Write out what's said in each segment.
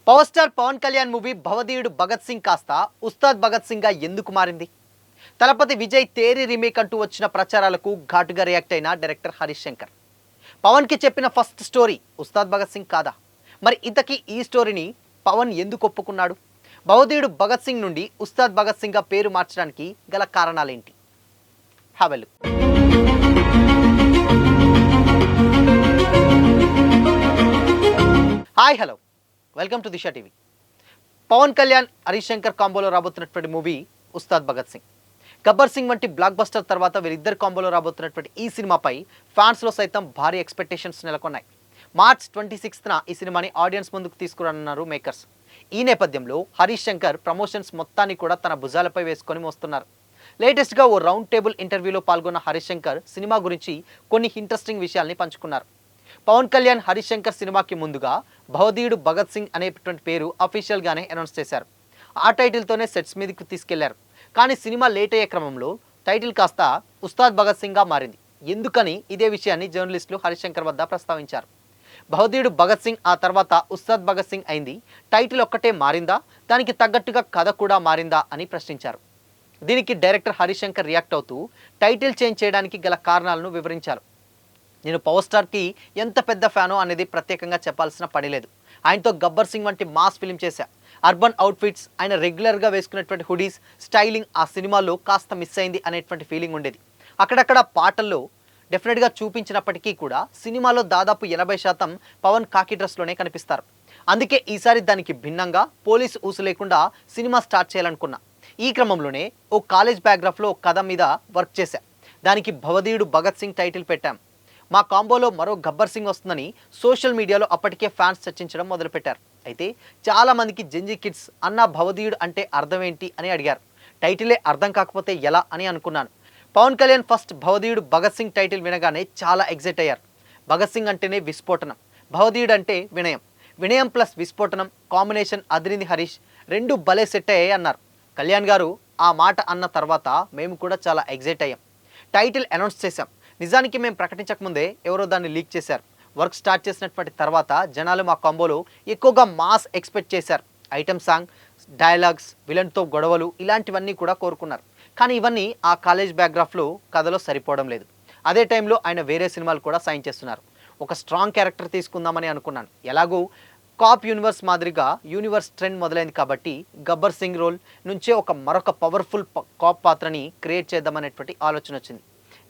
Power star Pawan Kalyan movie Bhavadeeyudu Bhagat Singh కాస్త ఉస్తాద్ భగత్ సింగ్ గా ఎందుకు మారింది? తలపతి విజయ్ తేరి రీమేక్ అంటూ వచ్చిన ప్రచారాలకు ఘాటుగా రియాక్ట్ అయిన డైరెక్టర్ హరీష్ శంకర్ పవన్ కి చెప్పిన ఫస్ట్ స్టోరీ ఉస్తాద్ భగత్ సింగ్ కాదా? మరి ఇంతకీ ఈ స్టోరీని పవన్ ఎందుకు ఒప్పుకున్నాడు? భవదీయుడు భగత్ సింగ్ నుండి ఉస్తాద్ భగత్ సింగ్ గా పేరు మార్చడానికి గల కారణాలేంటి? Have a look. Hi hello, welcome to Disha TV. Pawan Kalyan Harish Shankar కాంబోలో రాబోతున్నటువంటి మూవీ ఉస్తాద్ భగత్ సింగ్. గబ్బర్ సింగ్ వంటి బ్లాక్ బస్టర్ తర్వాత వీరిద్దరు కాంబోలో రాబోతున్నటువంటి ఈ సినిమాపై ఫ్యాన్స్లో సైతం భారీ ఎక్స్పెక్టేషన్స్ నెలకొన్నాయి. మార్చ్ 26న ఈ సినిమాని ఆడియన్స్ ముందుకు తీసుకురానున్నారు మేకర్స్. ఈ నేపథ్యంలో హరీష్ శంకర్ ప్రమోషన్స్ మొత్తాన్ని కూడా తన భుజాలపై వేసుకొని మోస్తున్నారు. లేటెస్ట్గా ఓ రౌండ్ టేబుల్ ఇంటర్వ్యూలో పాల్గొన్న హరీష్ శంకర్ సినిమా గురించి కొన్ని ఇంట్రెస్టింగ్ విషయాల్ని పంచుకున్నారు. పవన్ కళ్యాణ్ హరీష్ శంకర్ సినిమాకి ముందుగా భవదీయుడు భగత్ సింగ్ అనేటువంటి పేరు అఫీషియల్గానే అనౌన్స్ చేశారు. ఆ టైటిల్తోనే సెట్స్ మీదకి తీసుకెళ్లారు. కానీ సినిమా లేట్ అయ్యే క్రమంలో టైటిల్ కాస్త ఉస్తాద్ భగత్ సింగ్గా మారింది. ఎందుకని ఇదే విషయాన్ని జర్నలిస్టులు హరీష్ శంకర్ వద్ద ప్రస్తావించారు. భవదీయుడు భగత్ సింగ్ ఆ తర్వాత ఉస్తాద్ భగత్ సింగ్ అయింది, టైటిల్ ఒక్కటే మారిందా, దానికి తగ్గట్టుగా కథ కూడా మారిందా అని ప్రశ్నించారు. దీనికి డైరెక్టర్ హరీష్ శంకర్ రియాక్ట్ అవుతూ టైటిల్ చేంజ్ చేయడానికి గల కారణాలను వివరించారు. నేను పవర్ స్టార్కి ఎంత పెద్ద ఫ్యానో అనేది ప్రత్యేకంగా చెప్పాల్సిన పని లేదు. ఆయనతో గబ్బర్ సింగ్ వంటి మాస్ ఫిల్మ్ చేశా. అర్బన్ అవుట్ఫిట్స్, ఆయన రెగ్యులర్గా వేసుకునేటువంటి హుడీస్, స్టైలింగ్ ఆ సినిమాలో కాస్త మిస్ అయింది అనేటువంటి ఫీలింగ్ ఉండేది. అక్కడక్కడ పాటల్లో డెఫినెట్గా చూపించినప్పటికీ కూడా సినిమాలో దాదాపు 80% పవన్ కాకి డ్రెస్లోనే కనిపిస్తారు. అందుకే ఈసారి దానికి భిన్నంగా పోలీసు ఊసు లేకుండా సినిమా స్టార్ట్ చేయాలనుకున్నా. ఈ క్రమంలోనే ఓ కాలేజ్ బ్యాక్గ్రాఫ్లో కథ మీద వర్క్ చేశా. దానికి భవదీయుడు భగత్ సింగ్ టైటిల్ పెట్టాం. మా కాంబోలో మరో గబ్బర్ సింగ్ వస్తుందని సోషల్ మీడియాలో అప్పటికే ఫ్యాన్స్ చర్చించడం మొదలుపెట్టారు. అయితే చాలామందికి జెంజీ కిడ్స్ అన్న భవదీయుడు అంటే అర్థం ఏంటి అని అడిగారు. టైటిలే అర్థం కాకపోతే ఎలా అని అనుకున్నాను. పవన్ కళ్యాణ్ ఫస్ట్ భవదీయుడు భగత్ సింగ్ టైటిల్ వినగానే చాలా ఎగ్జైట్ అయ్యారు. భగత్ సింగ్ అంటేనే విస్ఫోటనం, భవదీయుడు అంటే వినయం, వినయం ప్లస్ విస్ఫోటనం కాంబినేషన్ అదిరింది హరీష్, రెండు భలే సెట్ అయ్యాయి అన్నారు. కళ్యాణ్ గారు ఆ మాట అన్న తర్వాత మేము కూడా చాలా ఎగ్జైట్ అయ్యాం. టైటిల్ అనౌన్స్ చేశాం. నిజానికి మేము ప్రకటించకముందే ఎవరో దాన్ని లీక్ చేశారు. వర్క్ స్టార్ట్ చేసినటువంటి తర్వాత జనాలు మా కాంబోలో ఎక్కువగా మాస్ ఎక్స్పెక్ట్ చేశారు. ఐటమ్ సాంగ్, డైలాగ్స్, విలన్తో గొడవలు ఇలాంటివన్నీ కూడా కోరుకున్నారు. కానీ ఇవన్నీ ఆ కాలేజ్ బ్యాక్గ్రాఫ్లో కథలో సరిపోవడం లేదు. అదే టైంలో ఆయన వేరే సినిమాలు కూడా సైన్ చేస్తున్నారు. ఒక స్ట్రాంగ్ క్యారెక్టర్ తీసుకుందామని అనుకున్నాను. ఎలాగో కాప్ యూనివర్స్ మాదిరిగా యూనివర్స్ ట్రెండ్ మొదలైంది కాబట్టి గబ్బర్ సింగ్ రోల్ నుంచే మరొక పవర్ఫుల్ కాప్ పాత్రని క్రియేట్ చేద్దామనేటువంటి ఆలోచన వచ్చింది.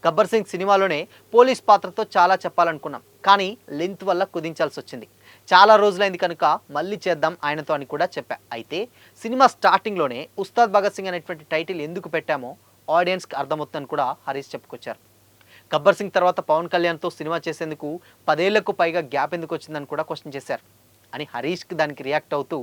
గబ్బర్ సింగ్ సినిమాలోనే పోలీస్ పాత్రతో చాలా చెప్పాలనుకున్నాం, కానీ లెంత్ వల్ల కుదించాల్సి వచ్చింది. చాలా రోజులైంది కనుక మళ్ళీ చేద్దాం ఆయనతో అని కూడా చెప్పా. అయితే సినిమా స్టార్టింగ్లోనే ఉస్తాద్ భగత్ సింగ్ అనేటువంటి టైటిల్ ఎందుకు పెట్టామో ఆడియన్స్కి అర్థమవుతుందని కూడా హరీష్ చెప్పుకొచ్చారు. గబ్బర్ సింగ్ తర్వాత పవన్ కళ్యాణ్తో సినిమా చేసేందుకు 10 ఏళ్లకు పైగా గ్యాప్ ఎందుకు వచ్చిందని కూడా క్వశ్చన్ చేశారు. అని హరీష్కి దానికి రియాక్ట్ అవుతూ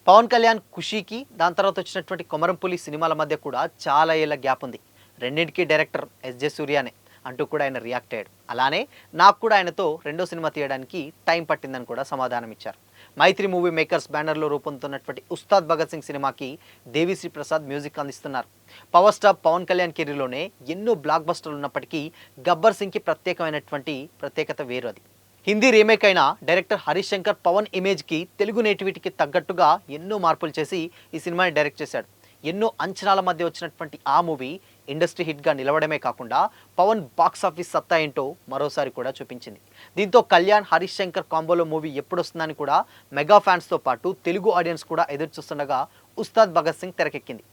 పవన్ కళ్యాణ్ ఖుషీకి దాని తర్వాత వచ్చినటువంటి కొమరంపులి సినిమాల మధ్య కూడా చాలా ఏళ్ళ గ్యాప్ ఉంది, రెండింటికి డైరెక్టర్ ఎస్జే సూర్యానే అంటూ కూడా ఆయన రియాక్ట్ అయ్యాడు. అలానే నాకు కూడా ఆయనతో రెండో సినిమా తీయడానికి టైం పట్టిందని కూడా సమాధానం ఇచ్చారు. మైత్రి మూవీ మేకర్స్ బ్యానర్లో రూపొందుతున్నటువంటి ఉస్తాద్ భగత్ సింగ్ సినిమాకి దేవిశ్రీ ప్రసాద్ మ్యూజిక్ అందిస్తున్నారు. పవర్ స్టార్ పవన్ కళ్యాణ్ కెరీర్లోనే ఎన్నో బ్లాక్ బస్టర్లు ఉన్నప్పటికీ గబ్బర్ సింగ్కి ప్రత్యేకత వేరు. అది హిందీ రీమేక్ అయిన డైరెక్టర్ హరీష్ శంకర్ పవన్ ఇమేజ్కి, తెలుగు నేటివిటీకి తగ్గట్టుగా ఎన్నో మార్పులు చేసి ఈ సినిమాని డైరెక్ట్ చేశాడు. ఎన్నో అంచనాల మధ్య వచ్చినటువంటి ఆ మూవీ ఇండస్ట్రీ హిట్గా నిలవడమే కాకుండా పవన్ బాక్స్ ఆఫీస్ సత్తా ఏంటో మరోసారి కూడా చూపించింది. దీంతో కళ్యాణ్ హరీష్ శంకర్ కాంబోలో మూవీ ఎప్పుడు వస్తుందని కూడా మెగా ఫ్యాన్స్తో పాటు తెలుగు ఆడియన్స్ కూడా ఎదురు చూస్తుండగా ఉస్తాద్ భగత్ సింగ్ తెరకెక్కింది.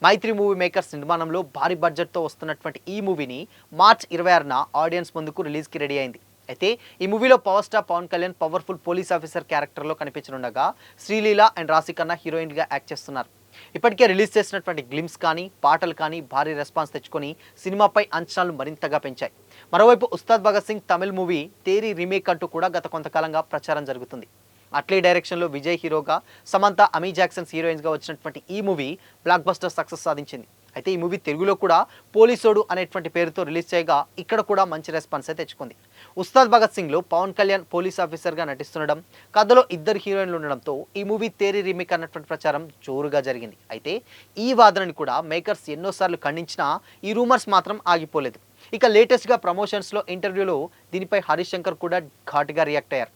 మైత్రి మూవీ మేకర్స్ నిర్మాణంలో భారీ బడ్జెట్తో వస్తున్నటువంటి ఈ మూవీని మార్చ్ 26న ఆడియన్స్ ముందుకు రిలీజ్కి రెడీ అయింది. అయితే ఈ మూవీలో power star Pawan Kalyan powerful police officer క్యారెక్టర్లో కనిపించనుండగా శ్రీలీల అండ్ రాశికన్నా హీరోయిన్గా యాక్ట్ చేస్తున్నారు. ఇప్పటికే రిలీజ్ చేసినటువంటి గ్లిమ్స్ కానీ పాటలు కానీ భారీ రెస్పాన్స్ తెచ్చుకొని సినిమాపై అంచనాలు మరింతగా పెంచాయి. మరోవైపు ఉస్తాద్ భగత్ సింగ్ తమిళ్ మూవీ తేరీ రీమేక్ అంటూ కూడా గత కొంతకాలంగా ప్రచారం జరుగుతుంది. అట్లీ డైరెక్షన్లో విజయ్ హీరోగా, సమంత, అమీ జాక్సన్స్ హీరోయిన్స్గా వచ్చినటువంటి ఈ మూవీ బ్లాక్ బస్టర్ సక్సెస్ సాధించింది. అయితే ఈ మూవీ తెలుగులో కూడా పోలీసోడు అనేటువంటి పేరుతో రిలీజ్ చేయగా ఇక్కడ కూడా మంచి రెస్పాన్సే తెచ్చుకుంది. ఉస్తాద్ భగత్ సింగ్లో పవన్ కళ్యాణ్ పోలీస్ ఆఫీసర్గా నటిస్తుండడం, కథలో ఇద్దరు హీరోయిన్లు ఉండడంతో ఈ మూవీ తేరీ రీమేక్ అన్నటువంటి ప్రచారం జోరుగా జరిగింది. అయితే ఈ వాదనని కూడా మేకర్స్ ఎన్నోసార్లు ఖండించినా ఈ రూమర్స్ మాత్రం ఆగిపోలేదు. ఇక లేటెస్ట్గా ప్రమోషన్స్లో ఇంటర్వ్యూలో దీనిపై హరీష్ శంకర్ కూడా ఘాటుగా రియాక్ట్ అయ్యారు.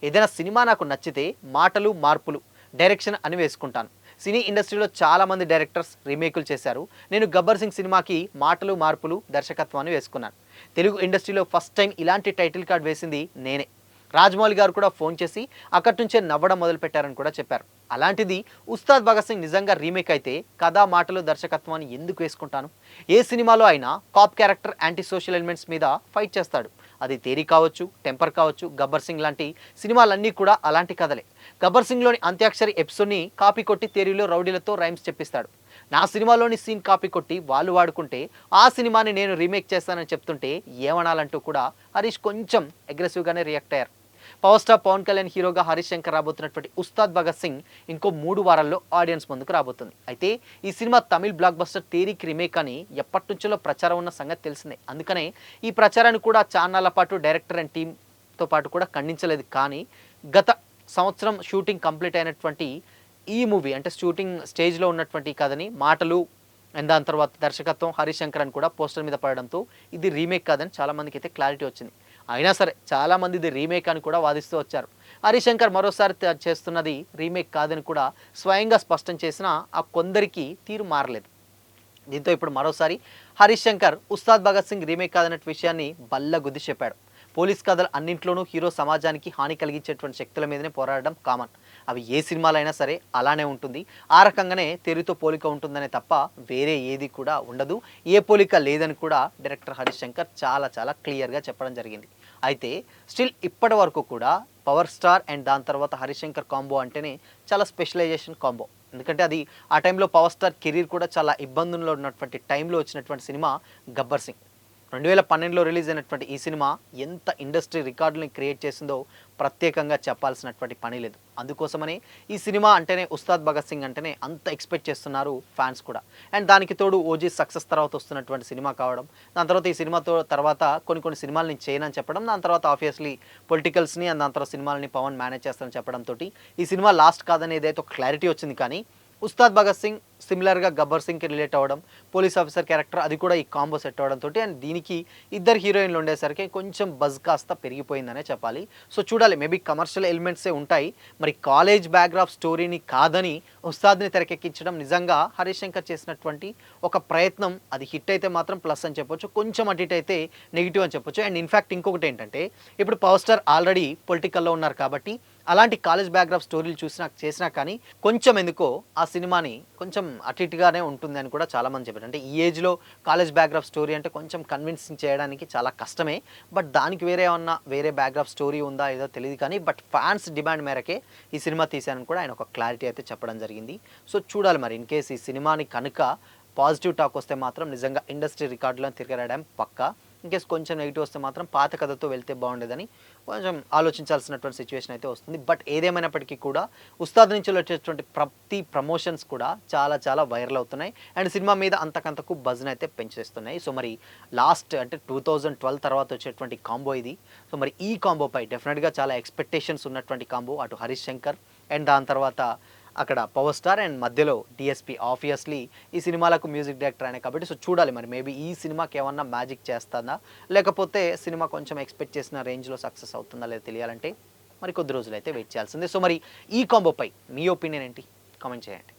ఏదైనా సినిమా నాకు నచ్చితే మాటలు మార్పులు డైరెక్షన్ అని వేసుకుంటాను. సినీ ఇండస్ట్రీలో చాలామంది డైరెక్టర్స్ రీమేకులు చేశారు. నేను గబ్బర్ సింగ్ సినిమాకి మాటలు మార్పులు దర్శకత్వాన్ని వేసుకున్నాను. తెలుగు ఇండస్ట్రీలో ఫస్ట్ టైం ఇలాంటి టైటిల్ కార్డ్ వేసింది నేనే. రాజమౌళి గారు కూడా ఫోన్ చేసి అక్కడి నుంచే నవ్వడం మొదలుపెట్టారని కూడా చెప్పారు. అలాంటిది ఉస్తాద్ భగత్ సింగ్ నిజంగా రీమేక్ అయితే కథా మాటలు దర్శకత్వాన్ని ఎందుకు వేసుకుంటాను? ఏ సినిమాలో అయినా cap character anti social elements మీద ఫైట్ చేస్తాడు. అది తేరీ కావచ్చు, టెంపర్ కావచ్చు, గబ్బర్ సింగ్ లాంటి సినిమాలన్నీ కూడా అలాంటి కథలే. గబ్బర్ సింగ్లోని అంత్యాక్షరి ఎపిసోడ్ని కాపీ కొట్టి తేరీలో రౌడీలతో రైమ్స్ చెప్పిస్తాడు. నా సినిమాలోని సీన్ కాపీ కొట్టి వాళ్ళు వాడుకుంటే ఆ సినిమాని నేను రీమేక్ చేస్తానని చెప్తుంటే ఏమనాలంటూ కూడా హరీష్ కొంచెం అగ్రెసివ్గానే రియాక్ట్ అయ్యారు. పవర్ స్టార్ పవన్ కళ్యాణ్ హీరోగా హరీష్ శంకర్ రాబోతున్నటువంటి ఉస్తాద్ భగత్ సింగ్ ఇంకో 3 వారాల్లో ఆడియన్స్ ముందుకు రాబోతుంది. అయితే ఈ సినిమా తమిళ్ బ్లాక్ బస్టర్ తేరీకి రీమేక్ అని ఎప్పటి నుంచో ప్రచారం ఉన్న సంగతి తెలిసిందే. అందుకనే ఈ ప్రచారాన్ని కూడా చాన్నాళ్ల పాటు డైరెక్టర్ అండ్ టీంతో పాటు కూడా ఖండించలేదు. కానీ గత సంవత్సరం షూటింగ్ కంప్లీట్ అయినటువంటి ఈ మూవీ అంటే షూటింగ్ స్టేజ్లో ఉన్నటువంటి కథని మాటలు అండ్ దాని తర్వాత దర్శకత్వం హరీష్ శంకర్ అని కూడా పోస్టర్ మీద పడడంతో ఇది రీమేక్ కాదని చాలామందికి అయితే క్లారిటీ వచ్చింది. అయినా సరే చాలామంది ఇది రీమేక్ అని కూడా వాదిస్తూ వచ్చారు. హరీష్ శంకర్ మరోసారి చేస్తున్నది రీమేక్ కాదని కూడా స్వయంగా స్పష్టం చేసినా ఆ కొందరికి తీరు మారలేదు. దీంతో ఇప్పుడు మరోసారి హరీష్ శంకర్ ఉస్తాద్ భగత్ సింగ్ రీమేక్ కాదనే విషయాన్ని బల్లగుద్ది చెప్పాడు. పోలీస్ కథలు అన్నింట్లోనూ హీరో సమాజానికి హాని కలిగించేటువంటి శక్తుల మీదనే పోరాడడం కామన్. అవి ఏ సినిమాలైనా సరే అలానే ఉంటుంది. ఆ రకంగానే తెరితో పోలిక ఉంటుందనే తప్ప వేరే ఏది కూడా ఉండదు. ఏ పోలిక లేదని కూడా డైరెక్టర్ హరీష్ శంకర్ చాలా క్లియర్గా చెప్పడం జరిగింది. అయితే స్టిల్ ఇప్పటి వరకు కూడా పవర్ స్టార్ అండ్ దాని తర్వాత హరీష్ శంకర్ కాంబో అంటేనే చాలా స్పెషలైజేషన్ కాంబో. ఎందుకంటే అది ఆ టైంలో పవర్ స్టార్ కెరీర్ కూడా చాలా ఇబ్బందుల్లో ఉన్నటువంటి టైంలో వచ్చినటువంటి సినిమా గబ్బర్ సింగ్. 2012లో రిలీజ్ అయినటువంటి ఈ సినిమా ఎంత ఇండస్ట్రీ రికార్డుని క్రియేట్ చేసిందో ప్రత్యేకంగా చెప్పాల్సినటువంటి పని లేదు. అందుకోసమనే ఈ సినిమా అంటేనే ఉస్తాద్ భగత్ సింగ్ అంటేనే అంత ఎక్స్పెక్ట్ చేస్తున్నారు ఫ్యాన్స్ కూడా. అండ్ దానికి తోడు ఓజీ సక్సెస్ తర్వాత వస్తున్నటువంటి సినిమా కావడం, దాని తర్వాత ఈ సినిమాతో తర్వాత కొన్ని సినిమాలు నేను చేయనని చెప్పడం, దాని తర్వాత ఆబ్వియస్లీ పొలిటికల్స్ని అండ్ దాని తర్వాత సినిమాలని పవన్ మేనేజ్ చేస్తానని చెప్పడంతో ఈ సినిమా లాస్ట్ కాదని ఏదైతే ఒక క్లారిటీ వచ్చింది. కానీ ఉస్తాద్ భగత్ సింగ్ సిమిలర్గా గబ్బర్ సింగ్కి రిలేట్ అవ్వడం, పోలీస్ ఆఫీసర్ క్యారెక్టర్ అది కూడా ఈ కాంబో సెట్ అవ్వడంతో అండ్ దీనికి ఇద్దరు హీరోయిన్లు ఉండేసరికి కొంచెం బజ్ కాస్త పెరిగిపోయిందనే చెప్పాలి. సో చూడాలి, మేబీ కమర్షియల్ ఎలిమెంట్సే ఉంటాయి. మరి కాలేజ్ బ్యాక్గ్రాఫ్ స్టోరీని కాదని ఉస్తాద్ని తెరకెక్కించడం నిజంగా హరీష్ శంకర్ చేసినటువంటి ఒక ప్రయత్నం. అది హిట్ అయితే మాత్రం ప్లస్ అని చెప్పొచ్చు, కొంచెం అటు ఇటు అయితే నెగిటివ్ అని చెప్పొచ్చు. అండ్ ఇన్ఫ్యాక్ట్ ఇంకొకటి ఏంటంటే ఇప్పుడు పవర్ స్టార్ ఆల్రెడీ పొలిటికల్లో ఉన్నారు కాబట్టి అలాంటి కాలేజ్ బ్యాక్గ్రాఫ్ స్టోరీలు చేసినా కానీ కొంచెం ఎందుకో ఆ సినిమాని కొంచెం అటు ఇటుగానే ఉంటుంది అని కూడా చాలామంది చెప్పారు. అంటే ఈ ఏజ్లో కాలేజ్ బ్యాక్గ్రాఫ్ స్టోరీ అంటే కొంచెం కన్విన్సింగ్ చేయడానికి చాలా కష్టమే. బట్ దానికి వేరే బ్యాక్గ్రాఫ్ స్టోరీ ఉందా ఏదో తెలియదు. కానీ బట్ ఫ్యాన్స్ డిమాండ్ మేరకే ఈ సినిమా తీశానని కూడా ఆయన ఒక క్లారిటీ అయితే చెప్పడం జరిగింది. సో చూడాలి మరి ఇన్ కేస్ ఈ సినిమాని కనుక పాజిటివ్ టాక్ వస్తే మాత్రం నిజంగా ఇండస్ట్రీ రికార్డులను తిరగడం పక్కా. ఇన్కేస్ కొంచెం నెగిటివ్ వస్తే మాత్రం పాత కథతో వెళ్తే బాగుండేదని కొంచెం ఆలోచించాల్సినటువంటి సిచ్యువేషన్ అయితే వస్తుంది. బట్ ఏదేమైనప్పటికీ కూడా ఉస్తాద్ నుంచి వచ్చేటువంటి ప్రతి ప్రమోషన్స్ కూడా చాలా వైరల్ అవుతున్నాయి అండ్ సినిమా మీద అంతకంతకు బజ్ని అయితే పెంచేస్తున్నాయి. సో మరి లాస్ట్ అంటే 2012 తర్వాత వచ్చేటువంటి కాంబో ఇది. సో మరి ఈ కాంబోపై డెఫినెట్గా చాలా ఎక్స్పెక్టేషన్స్ ఉన్నటువంటి కాంబో. అటు హరీష్ శంకర్ అండ్ దాని తర్వాత అక్కడ పవర్ స్టార్ అండ్ మధ్యలో డిఎస్పి ఆబ్వియస్లీ ఈ సినిమాలకు మ్యూజిక్ డైరెక్టర్ అయినా కాబట్టి. సో చూడాలి మరి మేబీ ఈ సినిమాకి ఏమన్నా మ్యాజిక్ చేస్తుందా లేకపోతే సినిమా కొంచెం ఎక్స్పెక్ట్ చేసిన రేంజ్లో సక్సెస్ అవుతుందా లేదా తెలియాలంటే మరి కొద్ది రోజులు అయితే వెయిట్ చేయాల్సిందే. సో మరి ఈ కాంబోపై మీ ఒపీనియన్ ఏంటి? కామెంట్ చేయండి.